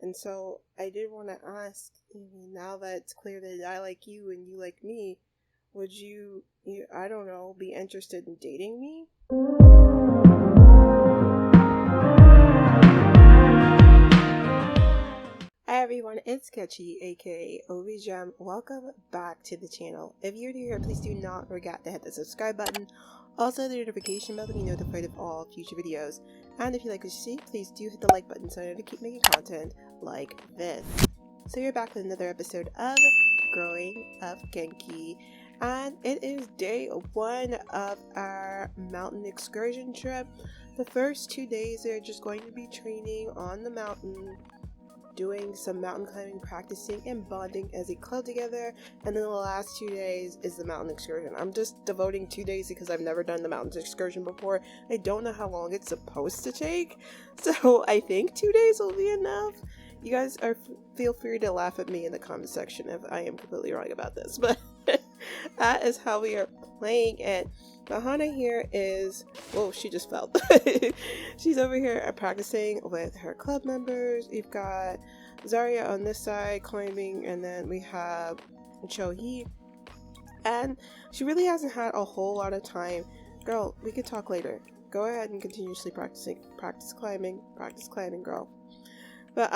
And so I did want to ask, now that it's clear that I like you and you like me, would you, I don't know, be interested in dating me? Hi everyone, it's Sketchy, aka OBiGem. Welcome back to the channel. If you're new here, please do not forget to hit the subscribe button, also the notification bell to be notified of all future videos. And if you like what you see, please do hit the like button so I to keep making content like this. So you're back with another episode of Growing Up Genki, and it is day 1 of our mountain excursion trip. The first 2 days are just going to be training on the mountain, doing some mountain climbing, practicing and bonding as a club together, and then the last 2 days is the mountain excursion. I'm just devoting 2 days because I've never done the mountain excursion before. I don't know how long it's supposed to take, so I think 2 days will be enough. You guys feel free to laugh at me in the comment section if I am completely wrong about this, but that is how we are playing it. But Hana here is, whoa, she just fell. She's over here practicing with her club members. We've got Zarya on this side climbing, and then we have Cho-hee. And she really hasn't had a whole lot of time. Girl, we could talk later. Go ahead and continuously practicing. Practice climbing, girl. But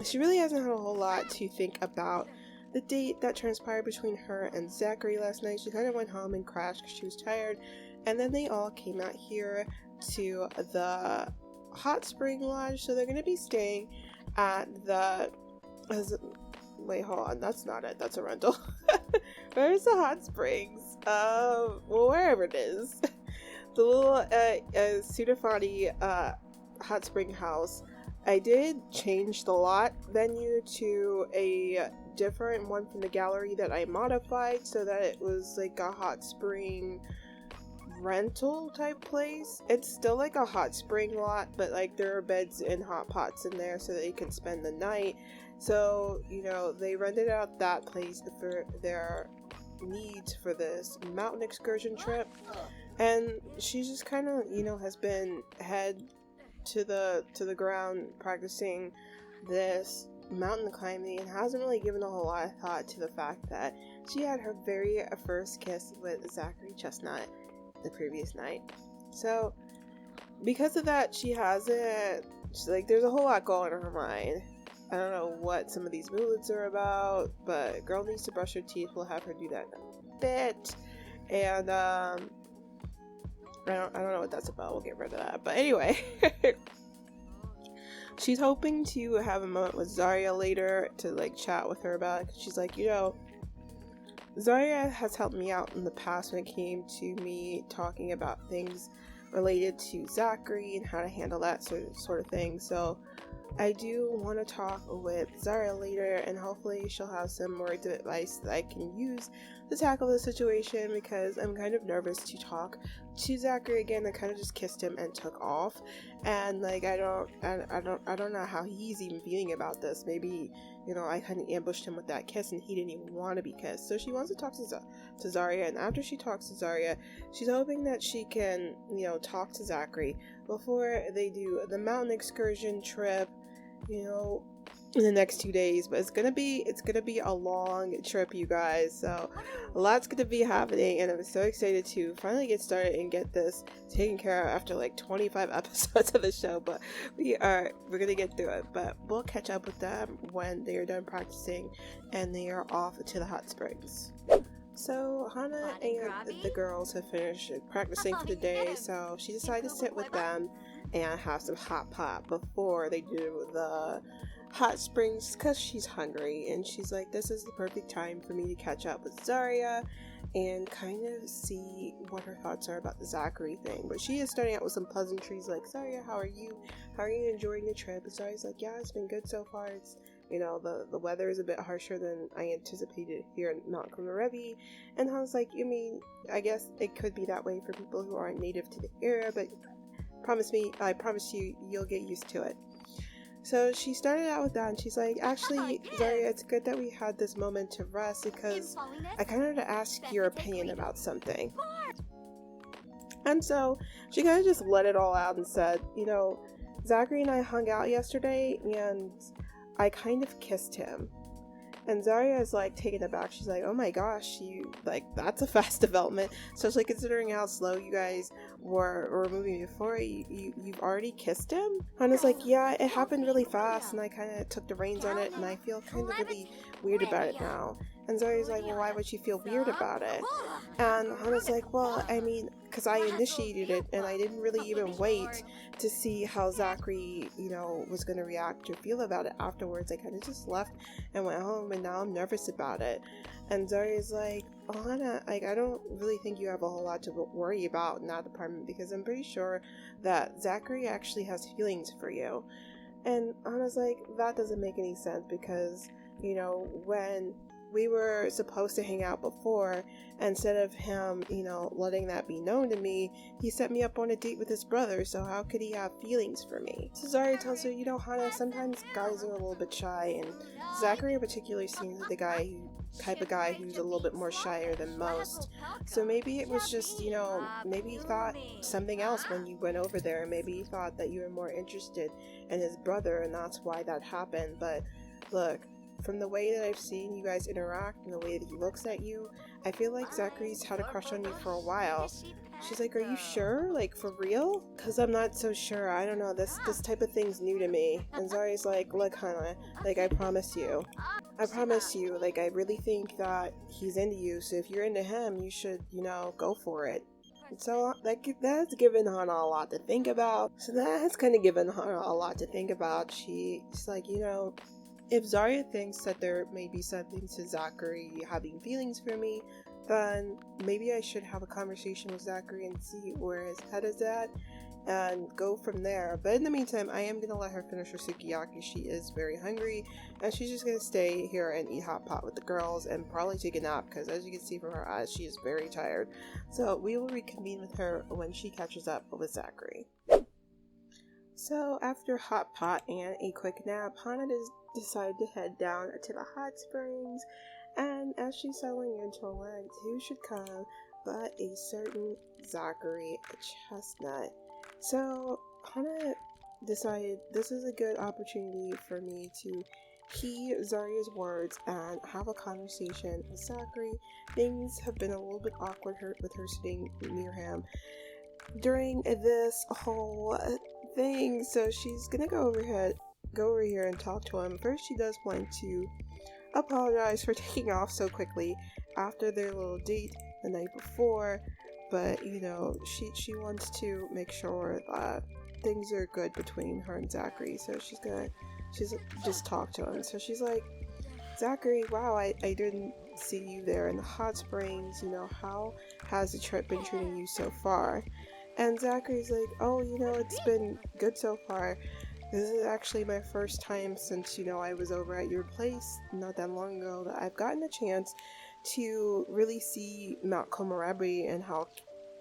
she really hasn't had a whole lot to think about the date that transpired between her and Zachary last night. She kind of went home and crashed because she was tired, and then they all came out here to the hot spring lodge. So they're going to be staying at the wait, hold on, that's not it, that's a rental. Where's the hot springs? Well, wherever it is. The little Sudafani hot spring house. I did change the lot venue to a different one from the gallery that I modified so that it was like a hot spring rental type place. It's still like a hot spring lot, but like there are beds and hot pots in there so that you can spend the night. So, they rented out that place for their needs for this mountain excursion trip. And she just kind of, has been head to the ground practicing this mountain climbing and hasn't really given a whole lot of thought to the fact that she had her very first kiss with Zachary Chestnut the previous night. So because of that, there's a whole lot going on in her mind. I don't know what some of these moods are about, but girl needs to brush her teeth. We'll have her do that in a bit. And I don't know what that's about. We'll get rid of that. But anyway, she's hoping to have a moment with Zarya later to chat with her about it. 'Cause she's like, Zarya has helped me out in the past when it came to me talking about things related to Zachary and how to handle that sort of thing. So I do want to talk with Zarya later, and hopefully she'll have some words of advice that I can use to tackle the situation, because I'm kind of nervous to talk to Zachary again. I kind of just kissed him and took off, and I don't know how he's even feeling about this. Maybe I kind of ambushed him with that kiss and he didn't even want to be kissed. So she wants to talk to Zarya, and after she talks to Zarya, she's hoping that she can talk to Zachary before they do the mountain excursion trip in the next 2 days. But it's gonna be a long trip, you guys, so a lot's gonna be happening, and I'm so excited to finally get started and get this taken care of after 25 episodes of the show. But we're gonna get through it. But we'll catch up with them when they are done practicing and they are off to the hot springs. So Hana and the girls have finished practicing for the day, so she decided to sit with them and have some hot pot before they do the hot springs because she's hungry, and she's like, this is the perfect time for me to catch up with Zarya and kind of see what her thoughts are about the Zachary thing. But she is starting out with some pleasantries like, Zarya, how are you enjoying the trip? And Zarya's like, yeah, it's been good so far. It's the weather is a bit harsher than I anticipated here in Mount Komorebi. And I was like, I guess it could be that way for people who aren't native to the area, but I promise you, you'll get used to it. So she started out with that, and she's like, actually, Zarya, it's good that we had this moment to rest because I kind of had to ask your opinion about something. And so she kind of just let it all out and said, Zachary and I hung out yesterday, and I kind of kissed him. And Zarya is like taken aback. She's like, oh my gosh, you like that's a fast development. Especially considering how slow you guys were moving before. You've already kissed him? Hana's like, yeah, it happened really fast and I kind of took the reins on it and I feel kind of really weird about it now. And Zarya's like, well, why would you feel weird about it? And Hana's like, well, I mean, because I initiated it and I didn't really even wait to see how Zachary, was going to react or feel about it afterwards. I kind of just left and went home and now I'm nervous about it. And Zarya's like, oh, Hana, like, I don't really think you have a whole lot to worry about in that department because I'm pretty sure that Zachary actually has feelings for you. And Hana's like, that doesn't make any sense because, when we were supposed to hang out before, instead of him, letting that be known to me, he set me up on a date with his brother, so how could he have feelings for me? So Zarya tells her, Hana, sometimes guys are a little bit shy, and Zachary in particular seems like the type of guy who's a little bit more shyer than most. So maybe it was just, maybe he thought something else when you went over there, maybe he thought that you were more interested in his brother, and that's why that happened. But look, from the way that I've seen you guys interact and the way that he looks at you, I feel like Zachary's had a crush on you for a while. She's like, are you sure? Like, for real? Because I'm not so sure. I don't know. This type of thing's new to me. And Zarya's like, look, Hana, like, I promise you, like, I really think that he's into you. So if you're into him, you should, go for it. So that's given Hana a lot to think about. She's like, if Zarya thinks that there may be something to Zachary having feelings for me, then maybe I should have a conversation with Zachary and see where his head is at and go from there. But in the meantime, I am going to let her finish her sukiyaki. She is very hungry and she's just going to stay here and eat hot pot with the girls and probably take a nap because as you can see from her eyes, she is very tired. So we will reconvene with her when she catches up with Zachary. So after hot pot and a quick nap, Hana decided to head down to the hot springs, and as she's settling into her legs, who should come but a certain Zachary Chestnut. So Hana decided this is a good opportunity for me to heed Zarya's words and have a conversation with Zachary. Things have been a little bit awkward with her sitting near him during this whole thing, so she's gonna go over here and talk to him. First, she does want to apologize for taking off so quickly after their little date the night before, but she wants to make sure that things are good between her and Zachary, so she's just talk to him. So she's like, Zachary, wow, I didn't see you there in the hot springs, how has the trip been treating you so far? And Zachary's like, oh, it's been good so far. This is actually my first time since, I was over at your place not that long ago that I've gotten a chance to really see Mount Komorebi and how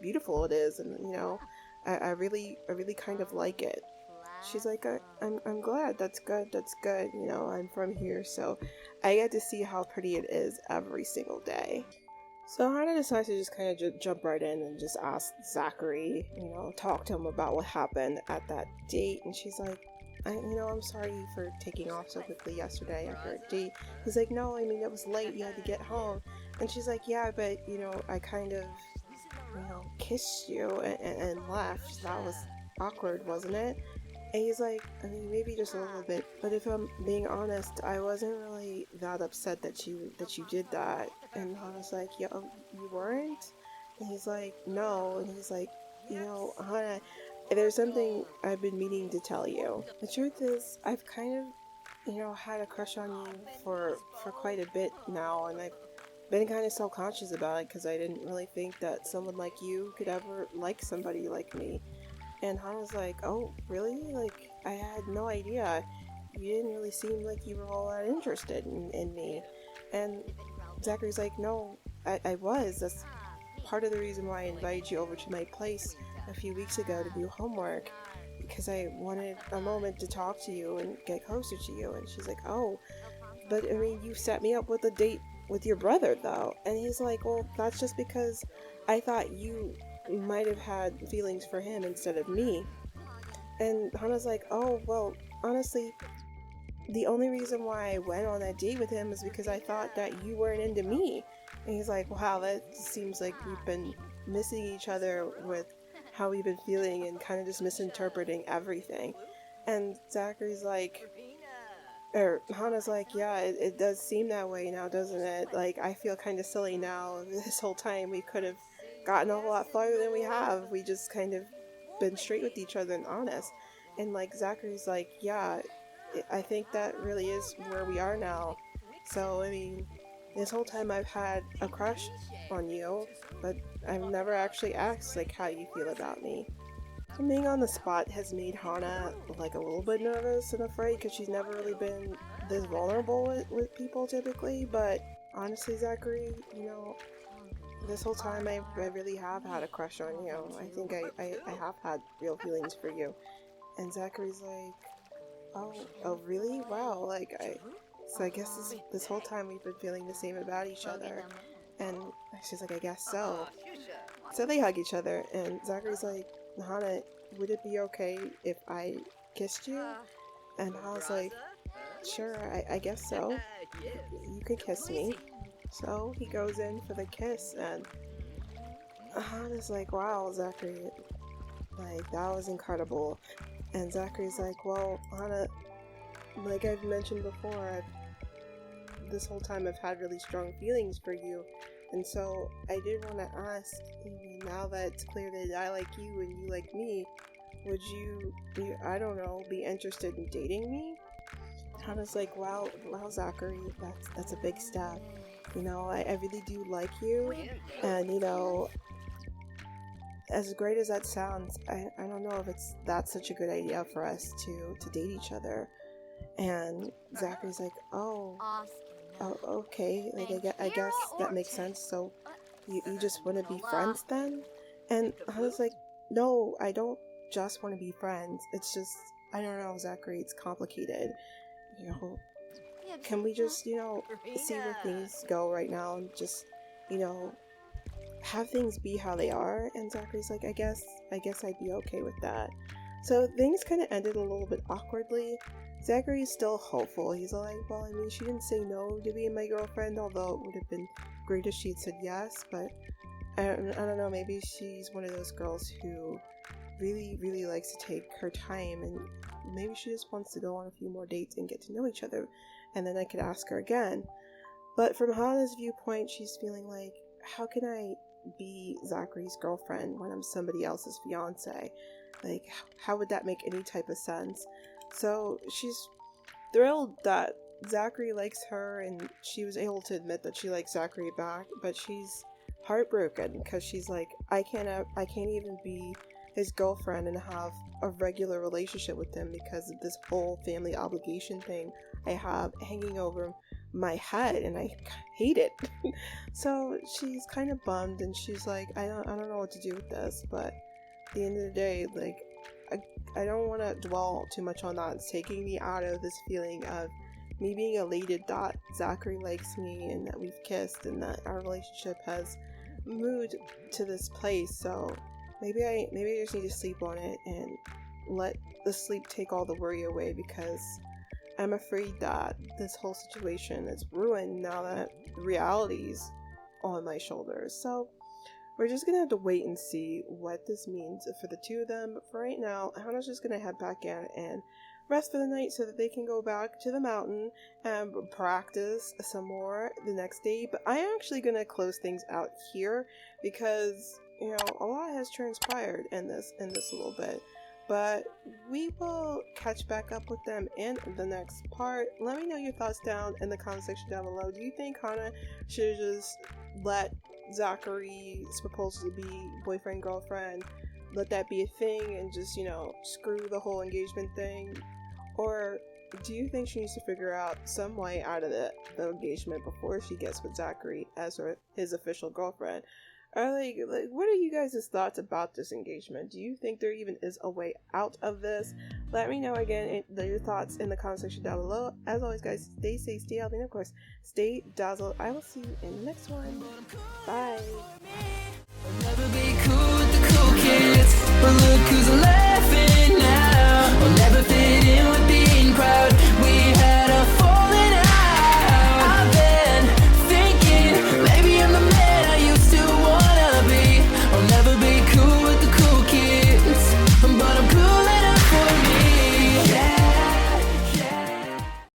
beautiful it is. And, I really kind of like it. She's like, I'm glad. That's good. I'm from here, so I get to see how pretty it is every single day. So Hana decides to just kind of jump right in and just ask Zachary, talk to him about what happened at that date. And she's like, I'm sorry for taking off so quickly yesterday after a date. He's like, no, I mean, it was late. You had to get home. And she's like, yeah, but, I kind of, kissed you and left. That was awkward, wasn't it? And he's like, I mean, maybe just a little bit, but if I'm being honest, I wasn't really that upset that you did that. And Hana's like, yo, you weren't? And he's like, no. And he's like, Hana, there's something I've been meaning to tell you. The truth is, I've kind of, had a crush on you for quite a bit now, and I've been kind of self-conscious about it because I didn't really think that someone like you could ever like somebody like me. And Hana's like, oh, really? Like, I had no idea. You didn't really seem like you were all that interested in me. And Zachary's like, no, I was. That's part of the reason why I invited you over to my place a few weeks ago to do homework. Because I wanted a moment to talk to you and get closer to you. And she's like, oh, but I mean, you set me up with a date with your brother, though. And he's like, well, that's just because I thought you might have had feelings for him instead of me. And Hana's like, oh, well, honestly, the only reason why I went on that date with him is because I thought that you weren't into me. And he's like, wow, that seems like we've been missing each other with how we've been feeling and kind of just misinterpreting everything. And Zachary's like, or Hana's like, yeah, it does seem that way now, doesn't it? Like, I feel kind of silly now. This whole time we could have gotten a whole lot farther than we have. We just kind of been straight with each other and honest. And like, Zachary's like, yeah, I think that really is where we are now. So, I mean, this whole time I've had a crush on you, but I've never actually asked, like, how you feel about me. So being on the spot has made Hana, like, a little bit nervous and afraid, because she's never really been this vulnerable with people typically. But honestly, Zachary, you know, this whole time I really have had a crush on you. I think I have had real feelings for you. And Zachary's like, oh really? Wow, like, so I guess this whole time we've been feeling the same about each other. And she's like, I guess so. So they hug each other, and Zachary's like, Hana, would it be okay if I kissed you? And Hana's like, sure, I guess so. You could kiss me. So he goes in for the kiss, and Hana's like, wow, Zachary, like, that was incredible. And Zachary's like, well, Hana, like I've mentioned before, this whole time I've had really strong feelings for you. And so I did want to ask, now that it's clear that I like you and you like me, would you, I don't know, be interested in dating me? Hana's like, wow, Zachary, that's a big step. You know, I really do like you. And, you know, as great as that sounds, I don't know if that's such a good idea for us to date each other. And Zachary's like, oh, okay, like, I guess that makes sense. So you just want to be friends then? And I was like, no, I don't just want to be friends. It's just, I don't know, Zachary, it's complicated. You know, can we just, you know, see where things go right now and just, you know, have things be how they are? And Zachary's like, I guess I'd be okay with that. So things kind of ended a little bit awkwardly. Zachary's still hopeful. He's like, well, I mean, she didn't say no to being my girlfriend, although it would have been great if she'd said yes. But I don't know, maybe she's one of those girls who really, really likes to take her time, and maybe she just wants to go on a few more dates and get to know each other, and then I could ask her again. But from Hana's viewpoint, she's feeling like, how can I be Zachary's girlfriend when I'm somebody else's fiance? Like, how would that make any type of sense? So she's thrilled that Zachary likes her, and she was able to admit that she likes Zachary back, but she's heartbroken because she's like, I can't even be his girlfriend and have a regular relationship with him because of this whole family obligation thing I have hanging over my head, and I hate it. So she's kind of bummed, and she's like, I don't know what to do with this. But at the end of the day, like, I don't want to dwell too much on that. It's taking me out of this feeling of me being elated that Zachary likes me and that we've kissed and that our relationship has moved to this place. So maybe I just need to sleep on it and let the sleep take all the worry away, because I'm afraid that this whole situation is ruined now that the reality's on my shoulders. So we're just gonna have to wait and see what this means for the two of them. But for right now, Hana's just gonna head back in and rest for the night so that they can go back to the mountain and practice some more the next day. But I am actually gonna close things out here because, you know, a lot has transpired in this little bit. But we will catch back up with them in the next part. Let me know your thoughts down in the comment section down below. Do you think Hana should just let Zachary's proposal to be boyfriend-girlfriend, let that be a thing and just, you know, screw the whole engagement thing? Or do you think she needs to figure out some way out of the engagement before she gets with Zachary as his official girlfriend? Or like, what are you guys' thoughts about this engagement? Do you think there even is a way out of this? Let me know again your thoughts in the comment section down below. As always, guys, stay safe, stay healthy, and of course, stay dazzled. I will see you in the next one. Bye. We'll never be cool with the cool kids, but look who's laughing now. We'll never fit in with being proud.